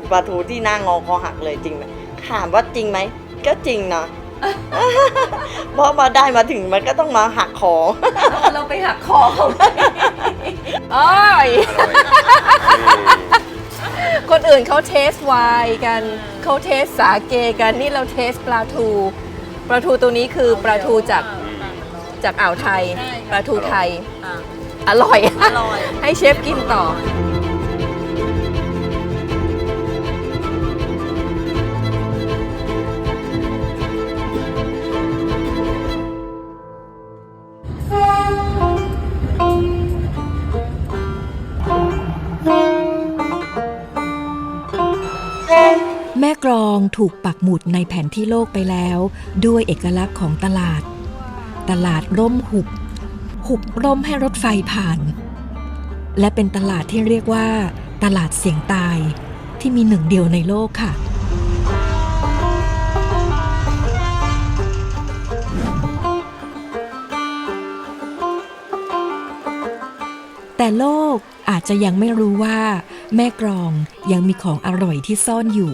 ปลาทูที่หน้างอคอหักเลยจริงไหมถามว่าจริงไหมก็จริงนะ เพราะมาได้มาถึงมันก็ต้องมาหักคอ เราไปหักคอเขาอ้อย คนอื่นเขาเทสไวน์กันเขาเทสสาเกกันนี่เราเทสปลาทูตัวนี้คือปลาทูจากอ่าวไทยปลาทูไทยอร่อยให้เชฟกินต่อแม่กลองถูกปักหมุดในแผนที่โลกไปแล้วด้วยเอกลักษณ์ของตลาดร่มหุบร่มให้รถไฟผ่านและเป็นตลาดที่เรียกว่าตลาดเสี่ยงตายที่มีหนึ่งเดียวในโลกค่ะแต่โลกอาจจะยังไม่รู้ว่าแม่กลองยังมีของอร่อยที่ซ่อนอยู่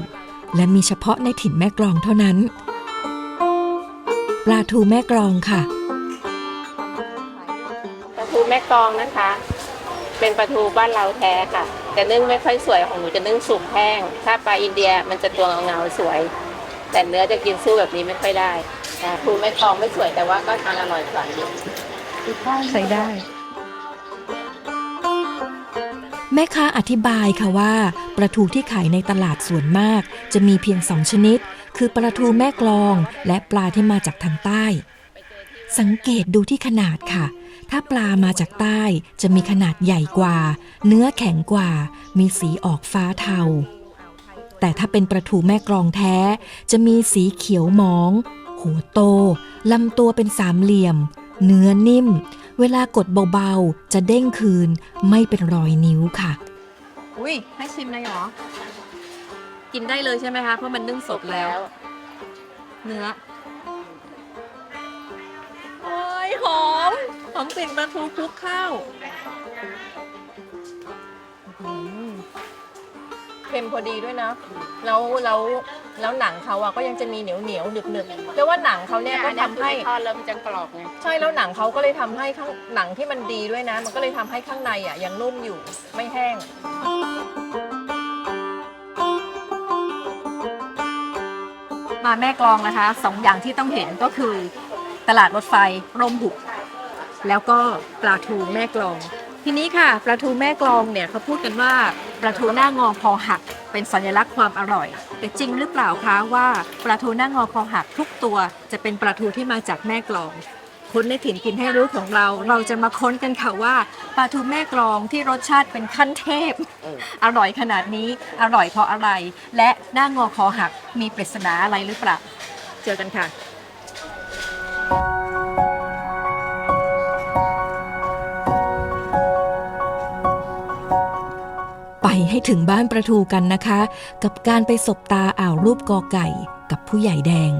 และมีเฉพาะในถิ่นแม่กลองเท่านั้นปลาทูแม่กลองค่ะปลาทูแม่กลองนะคะเป็นปลาทูบ้านเราแท้ค่ะแต่นึ่งไม่ค่อยสวยของหนูจะนึ่งสุกแห้งถ้าปลาอินเดียมันจะตัวเงาๆสวยแต่เนื้อจะกินสู้แบบนี้ไม่ค่อยได้ปลาทูแม่กลองไม่สวยแต่ว่าก็ทานอร่อยกว่าอยู่ใส่ได้แม่ค้าอธิบายค่ะว่าปลาทูที่ขายในตลาดส่วนมากจะมีเพียง2ชนิดคือปลาทูแม่กลองและปลาที่มาจากทางใต้สังเกตดูที่ขนาดค่ะถ้าปลามาจากใต้จะมีขนาดใหญ่กว่าเนื้อแข็งกว่ามีสีออกฟ้าเทาแต่ถ้าเป็นปลาทูแม่กลองแท้จะมีสีเขียวหมองหัวโตลำตัวเป็นสามเหลี่ยมเนื้อนิ่มเวลากดเบาๆจะเด้งคืนไม่เป็นรอยนิ้วค่ะอุ้ยให้ชิมเลยเหรอกินได้เลยใช่ไหมคะเพราะมันนึ่งสดแล้วเนื้อโอ้ยหอมกลิ่นปลาทูคลุกข้าวเค็มพอดีด้วยนะแล้วหนังเขาอะก็ยังจะมีเหนียวหนึบๆแต่ว่าหนังเขาเนี่ยก็ทำให้ทอดแล้วมันจะกรอบไงใช่แล้วหนังเขาก็เลยทำให้ข้างหนังที่มันดีด้วยนะมันก็เลยทำให้ข้างในอะยังนุ่มอยู่ไม่แห้งมาแม่กลองนะคะ2อย่างที่ต้องเห็นก็คือตลาดรถไฟร่มหุบแล้วก็ปลาทูแม่กลองทีนี้ค่ะปลาทูแม่กลองเนี่ยเขาพูดกันว่าปลาทูหน้างอคอหักเป็นสัญลักษณ์ความอร่อยแต่จริงหรือเปล่าคะว่าปลาทูหน้างอคอหักทุกตัวจะเป็นปลาทูที่มาจากแม่กลองคนในถิ่นกินให้รู้ของเราจะมาค้นกันค่ะว่าปลาทูแม่กลองที่รสชาติเป็นขั้นเทพอร่อยขนาดนี้อร่อยเพราะอะไรและหน้างอคอหักมีปริศนาอะไรหรือเปล่าเจอกันค่ะไปให้ถึงบ้านปลาทูกันนะคะกับการไปสบตาอ่าวรูปกอไก่กับผู้ใหญ่แดง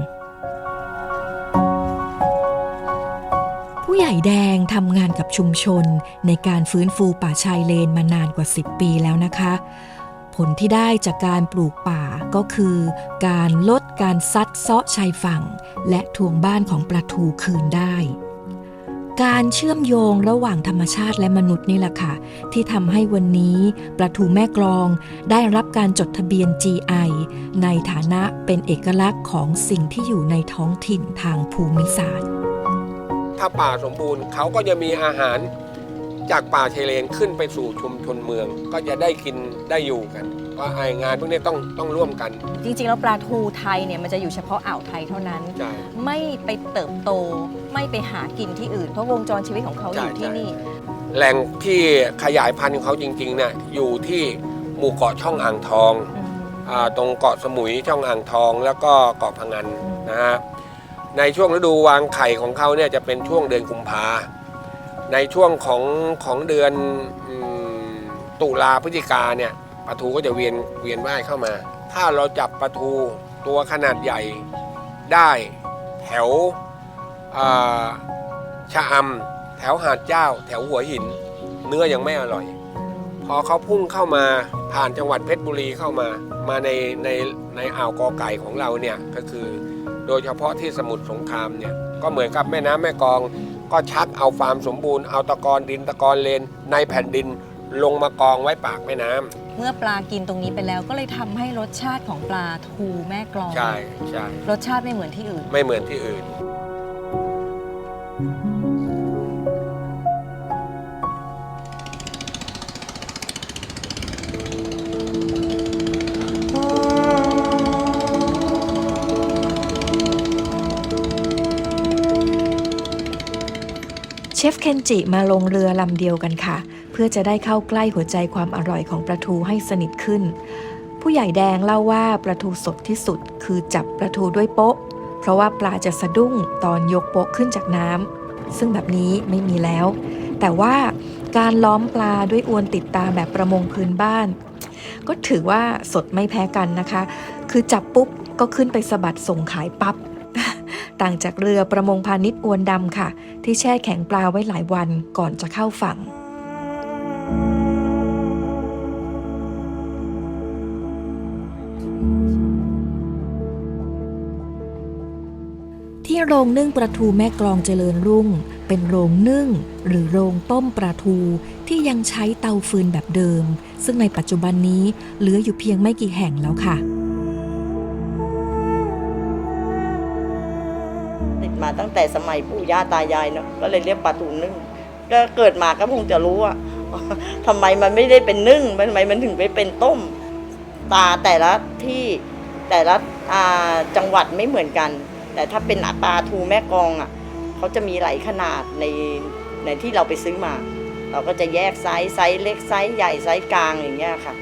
ผู้ใหญ่แดงทำงานกับชุมชนในการฟื้นฟูป่าชายเลนมานานกว่า10 ปีแล้วนะคะผลที่ได้จากการปลูกป่าก็คือการลดการซัดเซาะชายฝั่งและทวงบ้านของปลาทูคืนได้การเชื่อมโยงระหว่างธรรมชาติและมนุษย์นี่แหละค่ะที่ทำให้วันนี้ปลาทูแม่กลองได้รับการจดทะเบียน GI ในฐานะเป็นเอกลักษณ์ของสิ่งที่อยู่ในท้องถิ่นทางภูมิศาสตร์ถ้าป่าสมบูรณ์เขาก็จะมีอาหารจากป่าชายเลนขึ้นไปสู่ชุมชนเมืองก็จะได้กินได้อยู่กันว่างานพวกนี้ต้องร่วมกันจริงๆแล้วปลาทูไทยเนี่ยมันจะอยู่เฉพาะอ่าวไทยเท่านั้นไม่ไปเติบโตไม่ไปหากินที่อื่นเพราะวงจรชีวิตของเขาอยู่ที่นี่แหล่งที่ขยายพันธุ์ของเขาจริงๆเนี่ยอยู่ที่หมู่เกาะช่องอ่างทองตรงเกาะสมุยช่องอ่างทองแล้วก็เกาะพะงันนะฮะในช่วงฤดูวางไข่ของเขาเนี่ยจะเป็นช่วงเดือนกุมภาในช่วงของเดือนตุลาพฤศจิกาเนี่ยปลาทูก็จะเวียนว่ายเข้ามาถ้าเราจับปลาทูตัวขนาดใหญ่ได้แถวชะอำแถวหาดเจ้าแถวหัวหินเนื้อยังไม่อร่อย พอเขาพุ่งเข้ามาผ่านจังหวัดเพชรบุรีเข้ามาในอ่าวกอไก่ของเราเนี่ยก็คือโดยเฉพาะที่สมุทรสงครามเนี่ยก็เหมือนกับแม่น้ำแม่กลองก็ชักเอาความสมบูรณ์เอาตะกอนดินตะกอนเลนในแผ่นดินลงมากองไว้ปากแม่น้ำ เมื่อปลากินตรงนี้ไปแล้วก็เลยทำให้รสชาติของปลาทูแม่กลอง ใช่ใช่ รสชาติไม่เหมือนที่อื่น ไม่เหมือนที่อื่น เชฟเคนจิมาลงเรือลำเดียวกันค่ะ เพื่อจะได้เข้าใกล้หัวใจความอร่อยของปลาทูให้สนิทขึ้น ผู้ใหญ่แดงเล่าว่าปลาทูสดที่สุดคือจับปลาทูด้วยโป๊ะ เพราะว่าปลาจะสะดุ้งตอนยกโป๊ะขึ้นจากน้ำซึ่งแบบนี้ไม่มีแล้ว แต่ว่าการล้อมปลาด้วยอวนติดตาแบบประมงพื้นบ้าน ก็ถือว่าสดไม่แพ้กันนะคะ คือจับปุ๊บก็ขึ้นไปสะบัดส่งขายปั๊บ ต่างจากเรือประมงพาณิชย์อวนดำค่ะ ที่แช่แข็งปลาไว้หลายวันก่อนจะเข้าฝั่ง ที่โรงนึ่งปลาทูแม่กลองเจริญรุ่ง เป็นโรงนึ่งหรือโรงต้มปลาทูที่ยังใช้เตาฟืนแบบเดิม ซึ่งในปัจจุบันนี้เหลืออยู่เพียงไม่กี่แห่งแล้วค่ะ ติดมาตั้งแต่สมัยปู่ย่าตายายเนาะก็เลยเรียกปลาทูนึ่งก็เกิดมาก็คงจะรู้ว่า ทำไมมันไม่ได้เป็นนึ่งทำไมมันถึงไปเป็นต้มแต่ละที่แต่ละจังหวัดไม่เหมือนกัน แต่ถ้าเป็นปลาทูแม่กลองอ่ะเขาจะมีหลายขนาดในที่เราไปซื้อมา เราก็จะแยกไซส์เล็กไซส์ใหญ่ไซส์กลางอย่างเงี้ยค่ะ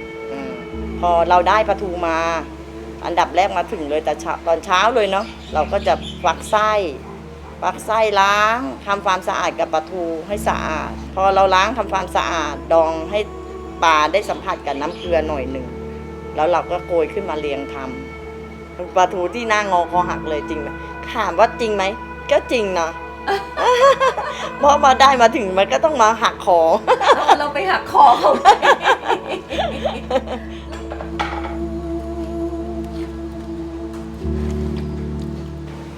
พอเราได้ปลาทูมาอันดับแรกมาถึงเลยแต่ตอนเช้าเลยเนาะเราก็จะฟักไส้ล้างทำความสะอาดกับปลาทูให้สะอาดพอเราล้างทำความสะอาดดองให้ปลาได้สัมผัสกับน้ำเกลือหน่อยหนึ่งแล้วเราก็โกยขึ้นมาเรียงทำปลาทูที่หน้างอคอหักเลยจริงไหมถามว่าจริงไหมก็จริงนะ เพราะมาได้มาถึงมันก็ต้องมาหักคอ เราไปหักคอเขา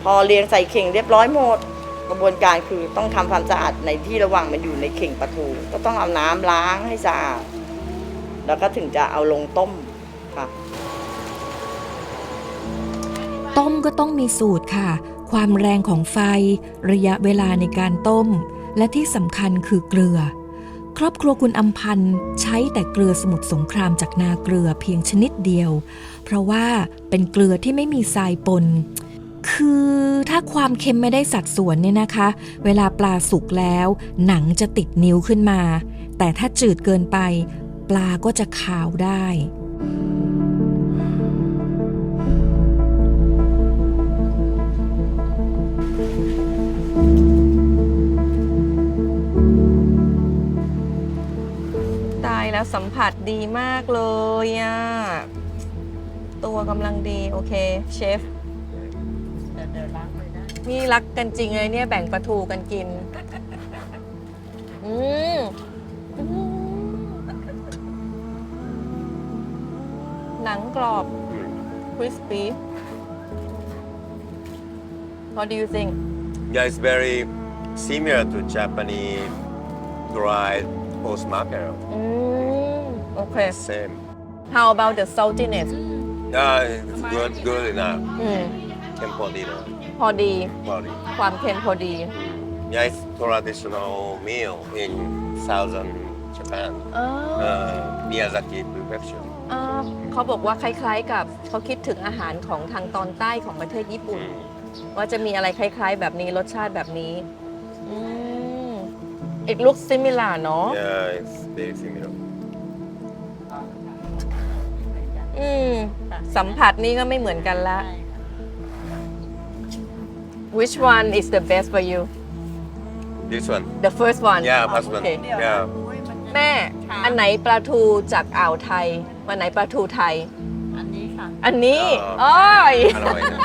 พอเรียงใส่เข่งเรียบร้อยหมดกระบวนการคือต้องทำความสะอาดในที่ระหว่างมันอยู่ในเข่งปลาทูก็ต้องเอาน้ำล้างให้สะอาดแล้วก็ถึงจะเอาลงต้มค่ะ ต้มก็ต้องมีสูตรค่ะ ความแรงของไฟ ระยะเวลาในการต้ม และที่สำคัญคือเกลือ ครอบครัวคุณอำพันธ์ใช้แต่เกลือสมุทรสงครามจากนาเกลือเพียงชนิดเดียว เพราะว่าเป็นเกลือที่ไม่มีทรายปน คือถ้าความเค็มไม่ได้สัดส่วนเนี่ยนะคะ เวลาปลาสุกแล้วหนังจะติดนิ้วขึ้นมา แต่ถ้าจืดเกินไป ปลาก็จะคาวได้ ตายแล้วสัมผัสดีมากเลยอ่ะ ตัวกำลังดี โอเค เชฟนี่รักกันจริงเลยเนี่ยแบ่งปลาทูกันกิน หนังกรอบ crispy What do you think Yeah, it's very similar to Japanese dried post mackerel. Okay Same. How about the saltiness It's good enough. พอดี Body. ความเค็มพอดี Yeah, it's traditional meal in southern Japan, Miyazaki Prefecture. เขาบอกว่าคล้ายๆกับเขาคิดถึงอาหารของทางตอนใต้ของประเทศญี่ปุ่น ว่าจะมีอะไรคล้ายๆแบบนี้รสชาติแบบนี้ It looks similar เนาะ Yeah, it's very similar. สัมผัสนี่ก็ไม่เหมือนกันละ Which one is the best for you This one. The first one Yeah, first one. Okay. Yeah. แม่ อันไหนปลาทูจากอ่าวไทยวันไหนปลาทูไทย อันนี้ค่ะ อันนี้อ้อย Aroy na.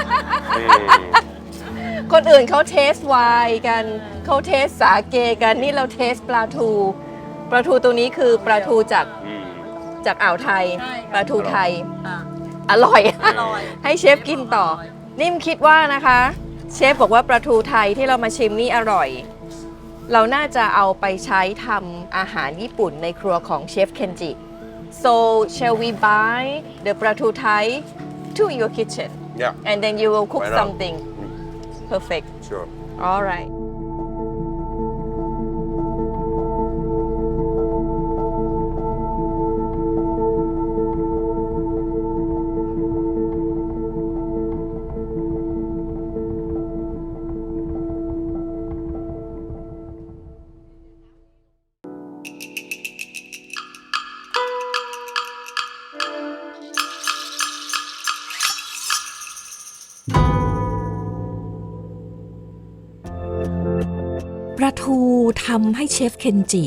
คนอื่นเขาเทสไวน์กันเขาเทสสาเกกันนี่เราเทสปลาทูตัวนี้คือปลาทูจาก จากอ่าวไทย ใช่ค่ะ ปลาทูไทย อ่ะ อร่อย อร่อย ให้เชฟกินต่อ นิ่มคิดว่านะคะ เชฟบอกว่าปลาทูไทยที่เรามาชิมนี่อร่อย เราน่าจะเอาไปใช้ทำอาหารญี่ปุ่นในครัวของเชฟเคนจิ so shall we buy the ปลาทูไทย to your kitchen Yeah, and then you will cook Why not? something perfect sure. all right ปลาทูทำให้เชฟเคนจิ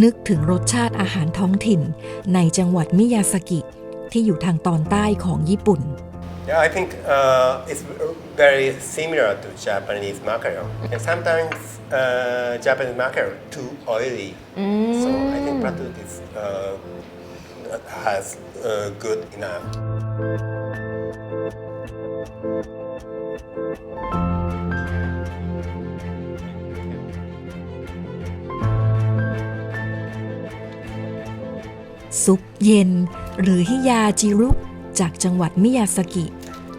นึกถึงรสชาติอาหารท้องถิ่นในจังหวัดมิยาสกิที่อยู่ทางตอนใต้ของญี่ปุ่น Yeah, I think it's very similar to Japanese mackerel. And sometimes Japanese mackerel too oily. So I think Pratut is has good enough. ซุปเย็นหรือฮิยาจิรุจากจังหวัดมิยาสกิ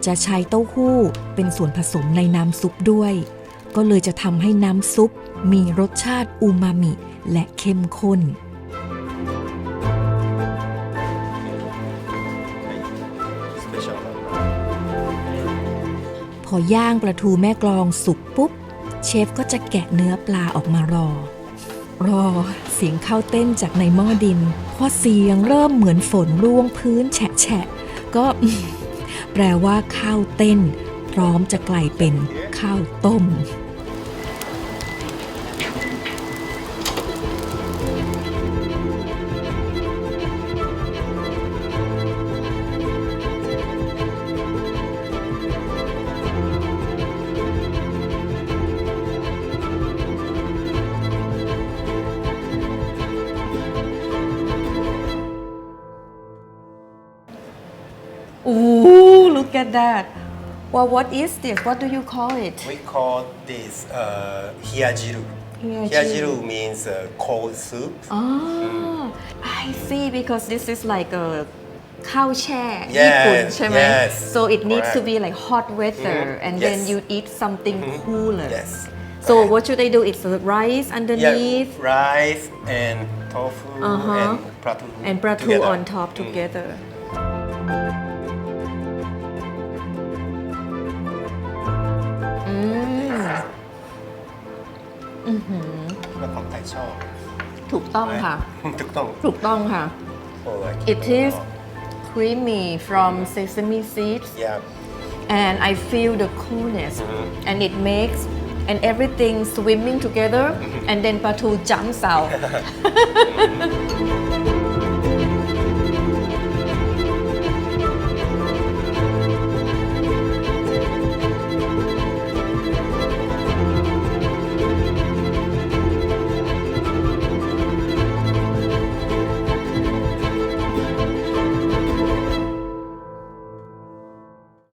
จะใช้เต้าหู้เป็นส่วนผสมในน้ำซุปด้วย ก็เลยจะทำให้น้ำซุปมีรสชาติอูมามิและเข้มข้น Special. พอย่างปลาทูแม่กลองสุกปุ๊บ เชฟก็จะแกะเนื้อปลาออกมารอเสียงข้าวเต้นจากในหม้อดิน พอเสียงเริ่มเหมือนฝนร่วงพื้นแฉะก็ แปลว่าข้าวเต้น พร้อมจะกลายเป็นข้าวต้ม Ooh, look at that. Well, what is this? What do you call it? We call this hiyajiru. Hiyajiru means cold soup. Oh, I see. Because this is like a ข้าวแช่ Yes, ญี่ปุ่นใช่ไหม yes, so it needs to correct. be like hot weather and then Yes. you eat something cooler Yes. so what should I do? It's the rice underneath Yeah, rice and tofu and pratu. and ปลาทู together. on top together แล้วคนไทยชอบ ถูกต้องค่ะ ถูกต้อง ถูกต้องค่ะ Oh, It is creamy from sesame seeds Yeah. and I feel the coolness and it makes and everything swimming together and then ปลาทู jumps out